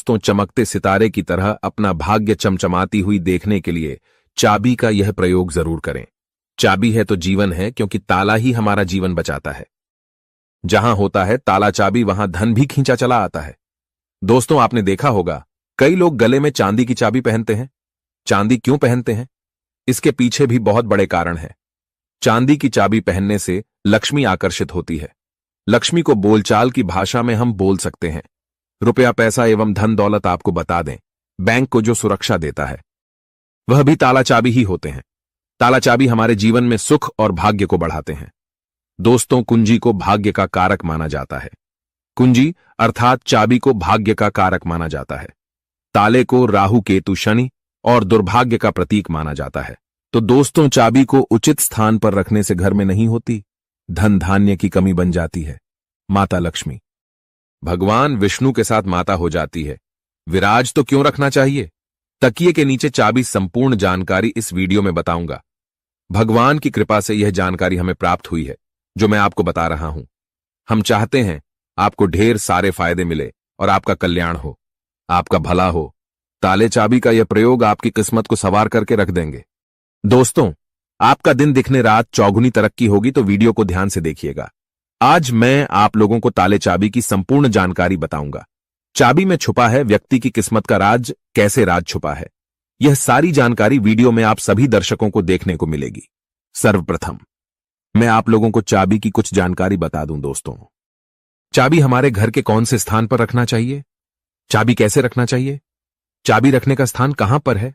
दोस्तों, चमकते सितारे की तरह अपना भाग्य चमचमाती हुई देखने के लिए चाबी का यह प्रयोग जरूर करें। चाबी है तो जीवन है, क्योंकि ताला ही हमारा जीवन बचाता है। जहां होता है ताला चाबी, वहां धन भी खींचा चला आता है। दोस्तों, आपने देखा होगा कई लोग गले में चांदी की चाबी पहनते हैं। चांदी क्यों पहनते हैं? इसके पीछे भी बहुत बड़े कारण हैं। चांदी की चाबी पहनने से लक्ष्मी आकर्षित होती है। लक्ष्मी को बोलचाल की भाषा में हम बोल सकते हैं। रुपया, पैसा एवं धन दौलत आपको बता दें, बैंक को जो सुरक्षा देता है वह भी ताला चाबी ही होते हैं। ताला चाबी हमारे जीवन में सुख और भाग्य को बढ़ाते हैं। दोस्तों, कुंजी को भाग्य का कारक माना जाता है। कुंजी अर्थात चाबी को भाग्य का कारक माना जाता है। ताले को राहु, केतु, शनि और दुर्भाग्य का प्रतीक माना जाता है। तो दोस्तों, चाबी को उचित स्थान पर रखने से घर में नहीं होती धन धान्य की कमी बन जाती है। माता लक्ष्मी भगवान विष्णु के साथ माता हो जाती है। विराज तो क्यों रखना चाहिए? तकिए के नीचे चाबी। संपूर्ण जानकारी इस वीडियो में बताऊंगा। भगवान की कृपा से यह जानकारी हमें प्राप्त हुई है जो मैं आपको बता रहा हूं। हम चाहते हैं आपको ढेर सारे फायदे मिले और आपका कल्याण हो, आपका भला हो। ताले चाबी का यह प्रयोग आपकी किस्मत को सवार करके रख देंगे। दोस्तों, आपका दिन दिखने रात चौगुनी तरक्की होगी, तो वीडियो को ध्यान से देखिएगा। आज मैं आप लोगों को ताले चाबी की संपूर्ण जानकारी बताऊंगा। चाबी में छुपा है व्यक्ति की किस्मत का राज, कैसे राज छुपा है, यह सारी जानकारी वीडियो में आप सभी दर्शकों को देखने को मिलेगी। सर्वप्रथम मैं आप लोगों को चाबी की कुछ जानकारी बता दूं। दोस्तों, चाबी हमारे घर के कौन से स्थान पर रखना चाहिए? चाबी कैसे रखना चाहिए? चाबी रखने का स्थान कहां पर है,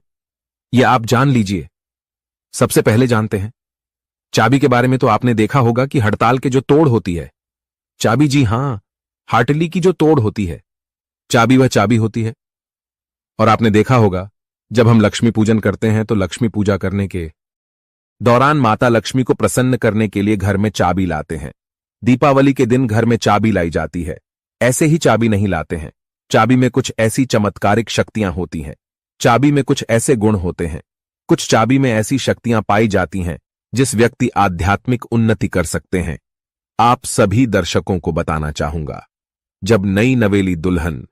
यह आप जान लीजिए। सबसे पहले जानते हैं चाबी के बारे में। तो आपने देखा होगा कि हड़ताल के जो तोड़ होती है चाबी, जी हां, हाटली की जो तोड़ होती है चाबी, वह चाबी होती है। और आपने देखा होगा जब हम लक्ष्मी पूजन करते हैं तो लक्ष्मी पूजा करने के दौरान माता लक्ष्मी को प्रसन्न करने के लिए घर में चाबी लाते हैं। दीपावली के दिन घर में चाबी लाई जाती है। ऐसे ही चाबी नहीं लाते हैं। चाबी में कुछ ऐसी चमत्कारिक शक्तियां होती हैं। चाबी में कुछ ऐसे गुण होते हैं। कुछ चाबी में ऐसी शक्तियां पाई जाती हैं जिस व्यक्ति आध्यात्मिक उन्नति कर सकते हैं। आप सभी दर्शकों को बताना चाहूंगा, जब नई नवेली दुल्हन,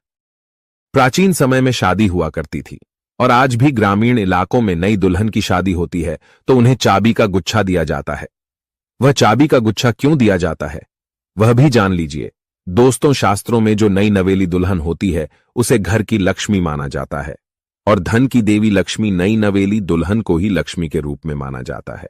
प्राचीन समय में शादी हुआ करती थी और आज भी ग्रामीण इलाकों में नई दुल्हन की शादी होती है तो उन्हें चाबी का गुच्छा दिया जाता है। वह चाबी का गुच्छा क्यों दिया जाता है वह भी जान लीजिए। दोस्तों, शास्त्रों में जो नई नवेली दुल्हन होती है उसे घर की लक्ष्मी माना जाता है और धन की देवी लक्ष्मी नई नवेली दुल्हन को ही लक्ष्मी के रूप में माना जाता है।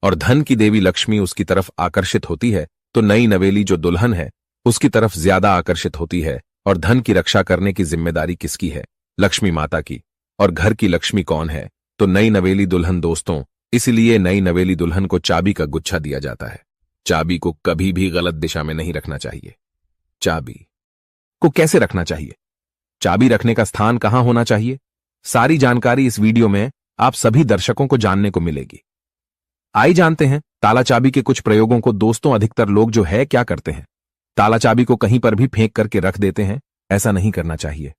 और धन की देवी लक्ष्मी उसकी तरफ आकर्षित होती है तो नई नवेली जो दुल्हन है उसकी तरफ ज्यादा आकर्षित होती है। और धन की रक्षा करने की जिम्मेदारी किसकी है? लक्ष्मी माता की। और घर की लक्ष्मी कौन है? तो नई नवेली दुल्हन। दोस्तों, इसलिए नई नवेली दुल्हन को चाबी का गुच्छा दिया जाता है। चाबी को कभी भी गलत दिशा में नहीं रखना चाहिए। चाबी को कैसे रखना चाहिए? चाबी रखने का स्थान कहां होना चाहिए? सारी जानकारी इस वीडियो में आप सभी दर्शकों को जानने को मिलेगी। आइए जानते हैं ताला चाबी के कुछ प्रयोगों को। दोस्तों, अधिकतर लोग जो है क्या करते हैं, ताला चाबी को कहीं पर भी फेंक करके रख देते हैं। ऐसा नहीं करना चाहिए।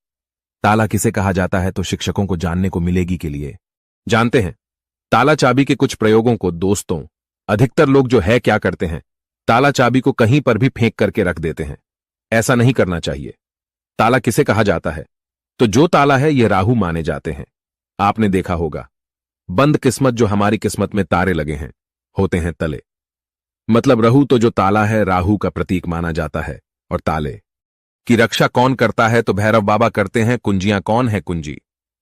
ताला किसे कहा जाता है तो शिक्षकों को जानने को मिलेगी के लिए जानते हैं ताला चाबी के कुछ प्रयोगों को। दोस्तों, अधिकतर लोग जो है क्या करते हैं, ताला चाबी को कहीं पर भी फेंक करके रख देते हैं। ऐसा नहीं करना चाहिए। ताला किसे कहा जाता है तो जो ताला है यह राहु माने जाते हैं। आपने देखा होगा बंद किस्मत, जो हमारी किस्मत में तारे लगे हैं, होते हैं तले। मतलब राहु तो जो ताला है राहु का प्रतीक माना जाता है। और ताले की रक्षा कौन करता है तो भैरव बाबा करते हैं। कुंजियां कौन है? कुंजी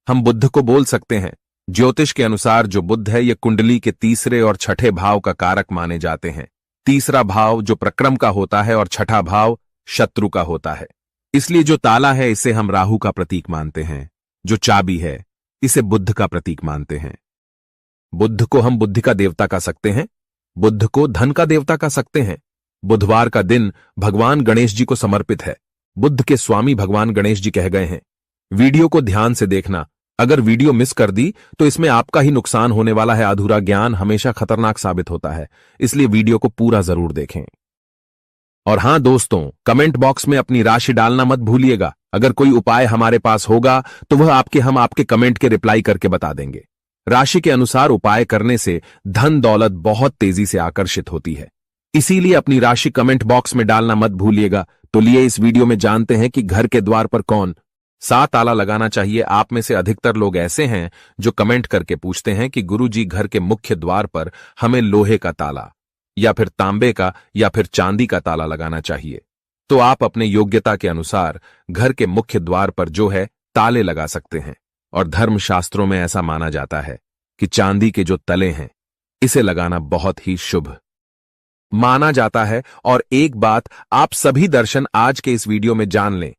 हम बुध को बोल सकते हैं। ज्योतिष के अनुसार जो बुध है यह कुंडली के तीसरे और छठे भाव का कारक माने जाते हैं। तीसरा भाव जो प्रक्रम का होता है और छठा भाव शत्रु का होता है। इसलिए जो ताला है इसे हम राहु का प्रतीक मानते हैं। जो चाबी है इसे बुध का प्रतीक मानते हैं। बुध को हम बुद्धि का देवता कह सकते हैं। बुध को धन का देवता कह सकते हैं। बुधवार का दिन भगवान गणेश जी को समर्पित है। बुध के स्वामी भगवान गणेश जी कह गए हैं। वीडियो को ध्यान से देखना। अगर वीडियो मिस कर दी तो इसमें आपका ही नुकसान होने वाला है। अधूरा ज्ञान हमेशा खतरनाक साबित होता है, इसलिए वीडियो को पूरा जरूर देखें। और हां दोस्तों, कमेंट बॉक्स में अपनी राशि डालना मत भूलिएगा। अगर कोई उपाय हमारे पास होगा तो वह हम आपके कमेंट के रिप्लाई करके बता देंगे। राशि के अनुसार उपाय करने से धन दौलत बहुत तेजी से आकर्षित होती है, इसीलिए अपनी राशि कमेंट बॉक्स में डालना मत भूलिएगा। तो लिए इस वीडियो में जानते हैं कि घर के द्वार पर कौन साथ ताला लगाना चाहिए। आप में से अधिकतर लोग ऐसे हैं जो कमेंट करके पूछते हैं कि गुरुजी, घर के मुख्य द्वार पर हमें लोहे का ताला या फिर तांबे का या फिर चांदी का ताला लगाना चाहिए। तो आप अपने योग्यता के अनुसार घर के मुख्य द्वार पर जो है ताले लगा सकते हैं। और धर्मशास्त्रों में ऐसा माना जाता है कि चांदी के जो तले हैं इसे लगाना बहुत ही शुभ माना जाता है। और एक बात आप सभी दर्शन आज के इस वीडियो में जान लें,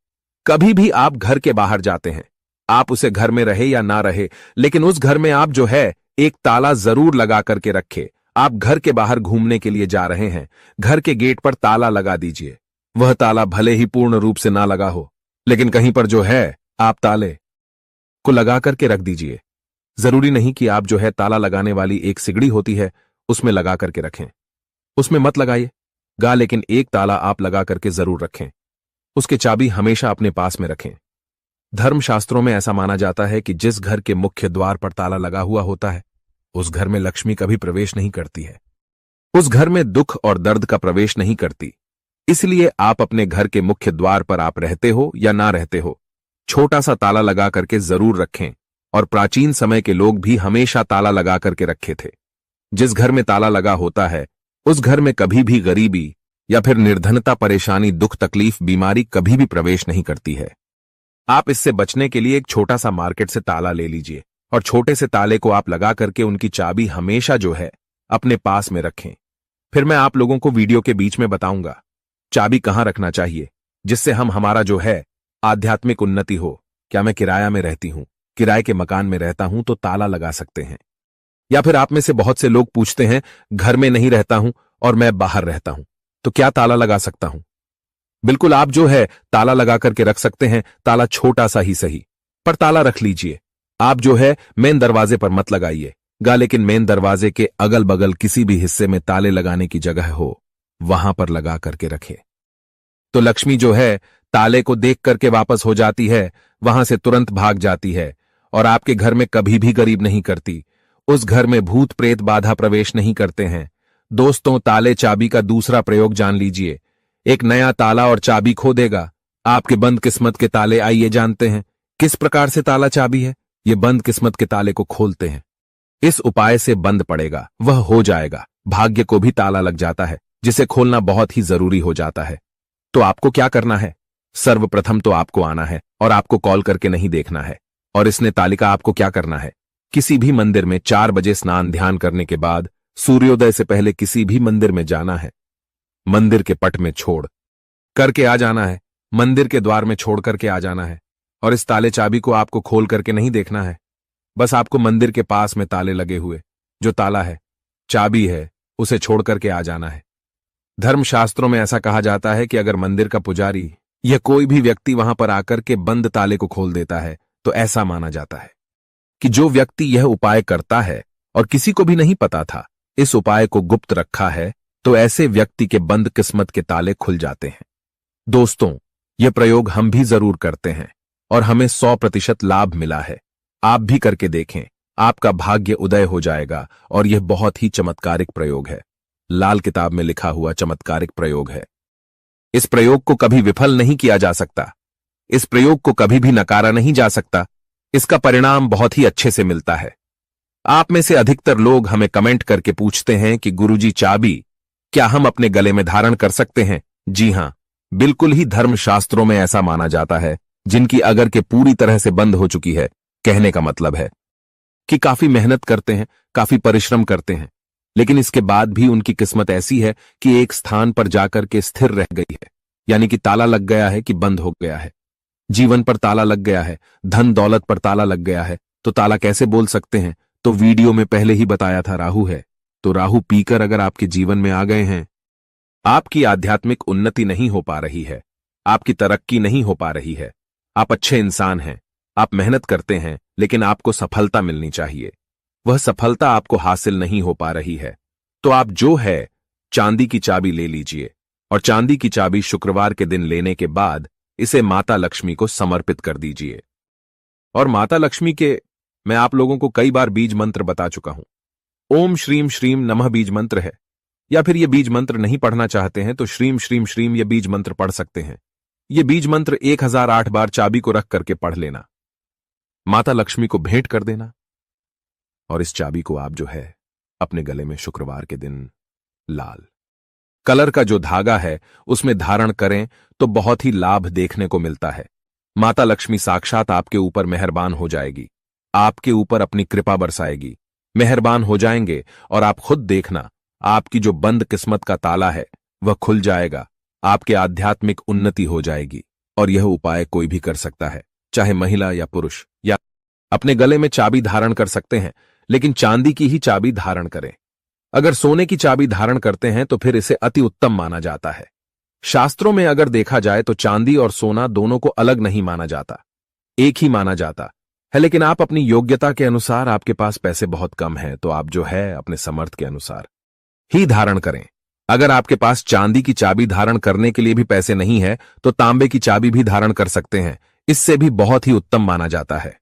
कभी भी आप घर के बाहर जाते हैं, आप उसे घर में रहे या ना रहे, लेकिन उस घर में आप जो है एक ताला जरूर लगा करके रखे। आप घर के बाहर घूमने के लिए जा रहे हैं, घर के गेट पर ताला लगा दीजिए। वह ताला भले ही पूर्ण रूप से ना लगा हो, लेकिन कहीं पर जो है आप ताले को लगा करके रख दीजिए। जरूरी नहीं कि आप जो है ताला लगाने वाली एक सिगड़ी होती है उसमें लगा करके रखें, उसमें मत लगाइए लेकिन एक ताला आप लगा करके जरूर रखें। उसकी चाबी हमेशा अपने पास में रखें। धर्मशास्त्रों में ऐसा माना जाता है कि जिस घर के मुख्य द्वार पर ताला लगा हुआ होता है उस घर में लक्ष्मी कभी प्रवेश नहीं करती है, उस घर में दुख और दर्द का प्रवेश नहीं करती। इसलिए आप अपने घर के मुख्य द्वार पर आप रहते हो या ना रहते हो, छोटा सा ताला लगा करके जरूर रखें। और प्राचीन समय के लोग भी हमेशा ताला लगा करके रखे थे। जिस घर में ताला लगा होता है उस घर में कभी भी गरीबी या फिर निर्धनता, परेशानी, दुख, तकलीफ, बीमारी कभी भी प्रवेश नहीं करती है। आप इससे बचने के लिए एक छोटा सा मार्केट से ताला ले लीजिए और छोटे से ताले को आप लगा करके उनकी चाबी हमेशा जो है अपने पास में रखें। फिर मैं आप लोगों को वीडियो के बीच में बताऊंगा चाबी कहां रखना चाहिए, जिससे हमारा जो है आध्यात्मिक उन्नति हो। क्या मैं किराया में रहती हूं, किराए के मकान में रहता हूं तो ताला लगा सकते हैं। या फिर आप में से बहुत से लोग पूछते हैं घर में नहीं रहता हूं और मैं बाहर रहता हूं तो क्या ताला लगा सकता हूं? बिल्कुल, आप जो है ताला लगा करके रख सकते हैं। ताला छोटा सा ही सही, पर ताला रख लीजिए। आप जो है मेन दरवाजे पर मत लगाइए लेकिन मेन दरवाजे के अगल बगल किसी भी हिस्से में ताले लगाने की जगह हो वहां पर लगा करके रखे तो लक्ष्मी जो है ताले को देख करके वापस हो जाती है, वहां से तुरंत भाग जाती है और आपके घर में कभी भी गरीब नहीं करती। उस घर में भूत प्रेत बाधा प्रवेश नहीं करते हैं। दोस्तों, ताले चाबी का दूसरा प्रयोग जान लीजिए। एक नया ताला और चाबी खो देगा आपके बंद किस्मत के ताले। आइए जानते हैं किस प्रकार से ताला चाबी है ये बंद किस्मत के ताले को खोलते हैं। इस उपाय से बंद पड़ेगा, वह हो जाएगा। भाग्य को भी ताला लग जाता है जिसे खोलना बहुत ही जरूरी हो जाता है। तो आपको क्या करना है? सर्वप्रथम तो आपको आना है और आपको कॉल करके नहीं देखना है। और इसने तालिका आपको क्या करना है, किसी भी मंदिर में 4 बजे स्नान ध्यान करने के बाद सूर्योदय से पहले किसी भी मंदिर में जाना है। मंदिर के पट में छोड़ करके आ जाना है, मंदिर के द्वार में छोड़ करके आ जाना है। और इस ताले चाबी को आपको खोल करके नहीं देखना है, बस आपको मंदिर के पास में ताले लगे हुए जो ताला है, चाबी है, उसे छोड़ करके आ जाना है। धर्मशास्त्रों में ऐसा कहा जाता है कि अगर मंदिर का पुजारी या कोई भी व्यक्ति वहां पर आकर के बंद ताले को खोल देता है तो ऐसा माना जाता है कि जो व्यक्ति यह उपाय करता है और किसी को भी नहीं पता था, इस उपाय को गुप्त रखा है, तो ऐसे व्यक्ति के बंद किस्मत के ताले खुल जाते हैं। दोस्तों, यह प्रयोग हम भी जरूर करते हैं और हमें 100% लाभ मिला है। आप भी करके देखें, आपका भाग्य उदय हो जाएगा। और यह बहुत ही चमत्कारिक प्रयोग है, लाल किताब में लिखा हुआ चमत्कारिक प्रयोग है। इस प्रयोग को कभी विफल नहीं किया जा सकता, इस प्रयोग को कभी भी नकारा नहीं जा सकता। इसका परिणाम बहुत ही अच्छे से मिलता है। आप में से अधिकतर लोग हमें कमेंट करके पूछते हैं कि गुरुजी, चाबी क्या हम अपने गले में धारण कर सकते हैं? जी हां, बिल्कुल ही। धर्मशास्त्रों में ऐसा माना जाता है जिनकी अगर के पूरी तरह से बंद हो चुकी है, कहने का मतलब है कि काफी मेहनत करते हैं, काफी परिश्रम करते हैं, लेकिन इसके बाद भी उनकी किस्मत ऐसी है कि एक स्थान पर जाकर के स्थिर रह गई है। यानी कि ताला लग गया है कि बंद हो गया है, जीवन पर ताला लग गया है, धन दौलत पर ताला लग गया है। तो ताला कैसे बोल सकते हैं? तो वीडियो में पहले ही बताया था, राहु है। तो राहु पीकर अगर आपके जीवन में आ गए हैं, आपकी आध्यात्मिक उन्नति नहीं हो पा रही है, आपकी तरक्की नहीं हो पा रही है। आप अच्छे इंसान हैं, आप मेहनत करते हैं, लेकिन आपको सफलता मिलनी चाहिए, वह सफलता आपको हासिल नहीं हो पा रही है। तो आप जो है चांदी की चाबी ले लीजिए और चांदी की चाबी शुक्रवार के दिन लेने के बाद इसे माता लक्ष्मी को समर्पित कर दीजिए। और माता लक्ष्मी के मैं आप लोगों को कई बार बीज मंत्र बता चुका हूं। ओम श्रीम श्रीम नमः बीज मंत्र है, या फिर ये बीज मंत्र नहीं पढ़ना चाहते हैं तो श्रीम श्रीम श्रीम ये बीज मंत्र पढ़ सकते हैं। ये बीज मंत्र 1008 बार चाबी को रख करके पढ़ लेना, माता लक्ष्मी को भेंट कर देना, और इस चाबी को आप जो है अपने गले में शुक्रवार के दिन लाल कलर का जो धागा है उसमें धारण करें तो बहुत ही लाभ देखने को मिलता है। माता लक्ष्मी साक्षात आपके ऊपर मेहरबान हो जाएगी, आपके ऊपर अपनी कृपा बरसाएगी, मेहरबान हो जाएंगे और आप खुद देखना आपकी जो बंद किस्मत का ताला है वह खुल जाएगा, आपके आध्यात्मिक उन्नति हो जाएगी। और यह उपाय कोई भी कर सकता है, चाहे महिला या पुरुष, या अपने गले में चाबी धारण कर सकते हैं, लेकिन चांदी की ही चाबी धारण करें। अगर सोने की चाबी धारण करते हैं तो फिर इसे अति उत्तम माना जाता है। शास्त्रों में अगर देखा जाए तो चांदी और सोना दोनों को अलग नहीं माना जाता, एक ही माना जाता है। लेकिन आप अपनी योग्यता के अनुसार, आपके पास पैसे बहुत कम हैं तो आप जो है अपने समर्थ के अनुसार ही धारण करें। अगर आपके पास चांदी की चाबी धारण करने के लिए भी पैसे नहीं है तो तांबे की चाबी भी धारण कर सकते हैं, इससे भी बहुत ही उत्तम माना जाता है।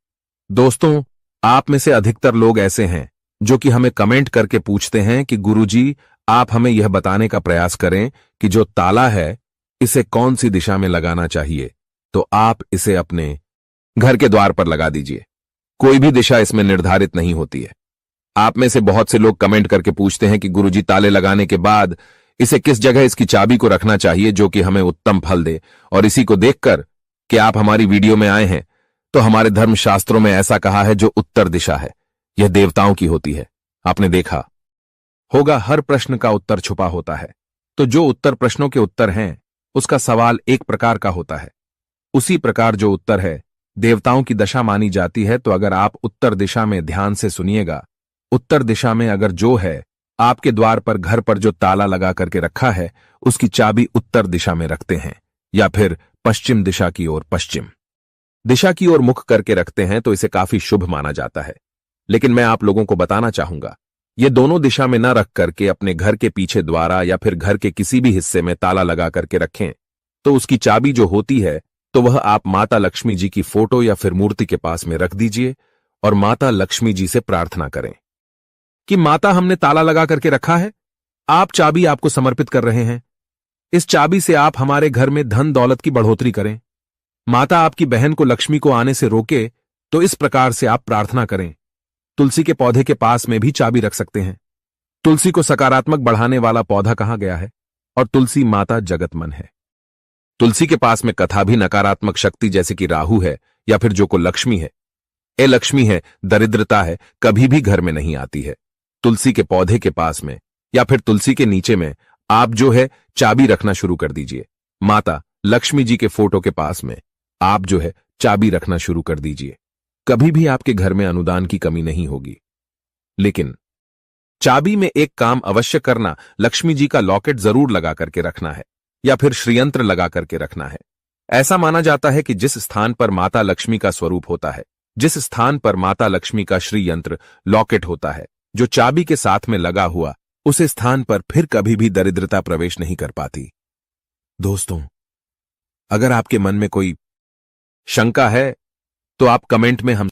दोस्तों, आप में से अधिकतर लोग ऐसे हैं जो कि हमें कमेंट करके पूछते हैं कि गुरुजी, आप हमें यह बताने का प्रयास करें कि जो ताला है इसे कौन सी दिशा में लगाना चाहिए। तो आप इसे अपने घर के द्वार पर लगा दीजिए, कोई भी दिशा इसमें निर्धारित नहीं होती है। आप में से बहुत से लोग कमेंट करके पूछते हैं कि गुरुजी, ताले लगाने के बाद इसे किस जगह इसकी चाबी को रखना चाहिए जो कि हमें उत्तम फल दे। और इसी को देखकर कि आप हमारी वीडियो में आए हैं तो हमारे धर्मशास्त्रों में ऐसा कहा है, जो उत्तर दिशा है यह देवताओं की होती है। आपने देखा होगा हर प्रश्न का उत्तर छुपा होता है, तो जो उत्तर प्रश्नों के उत्तर हैं उसका सवाल एक प्रकार का होता है। उसी प्रकार जो उत्तर है देवताओं की दशा मानी जाती है। तो अगर आप उत्तर दिशा में ध्यान से सुनिएगा, उत्तर दिशा में अगर जो है आपके द्वार पर, घर पर जो ताला लगा करके रखा है उसकी चाबी उत्तर दिशा में रखते हैं, या फिर पश्चिम दिशा की ओर, पश्चिम दिशा की ओर मुख करके रखते हैं तो इसे काफी शुभ माना जाता है। लेकिन मैं आप लोगों को बताना चाहूंगा, ये दोनों दिशा में न रख करके अपने घर के पीछे द्वारा या फिर घर के किसी भी हिस्से में ताला लगा करके रखें तो उसकी चाबी जो होती है तो वह आप माता लक्ष्मी जी की फोटो या फिर मूर्ति के पास में रख दीजिए और माता लक्ष्मी जी से प्रार्थना करें कि माता, हमने ताला लगा करके रखा है, आप चाबी आपको समर्पित कर रहे हैं, इस चाबी से आप हमारे घर में धन दौलत की बढ़ोतरी करें। माता आपकी बहन को लक्ष्मी को आने से रोके, तो इस प्रकार से आप प्रार्थना करें। तुलसी के पौधे के पास में भी चाबी रख सकते हैं। तुलसी को सकारात्मक बढ़ाने वाला पौधा कहा गया है और तुलसी माता जगतमन है। तुलसी के पास में कथा भी नकारात्मक शक्ति जैसे कि राहु है या फिर जो को लक्ष्मी है, लक्ष्मी है, दरिद्रता है, कभी भी घर में नहीं आती है। तुलसी के पौधे के पास में या फिर तुलसी के नीचे में आप जो है चाबी रखना शुरू कर दीजिए। माता लक्ष्मी जी के फोटो के पास में आप जो है चाबी रखना शुरू कर दीजिए। कभी भी आपके घर में अनुदान की कमी नहीं होगी। लेकिन चाबी में एक काम अवश्य करना, लक्ष्मी जी का लॉकेट जरूर लगा करके रखना है या फिर श्रीयंत्र लगा करके रखना है। ऐसा माना जाता है कि जिस स्थान पर माता लक्ष्मी का स्वरूप होता है, जिस स्थान पर माता लक्ष्मी का श्रीयंत्र लॉकेट होता है जो चाबी के साथ में लगा हुआ, उस स्थान पर फिर कभी भी दरिद्रता प्रवेश नहीं कर पाती। दोस्तों, अगर आपके मन में कोई शंका है तो आप कमेंट में हम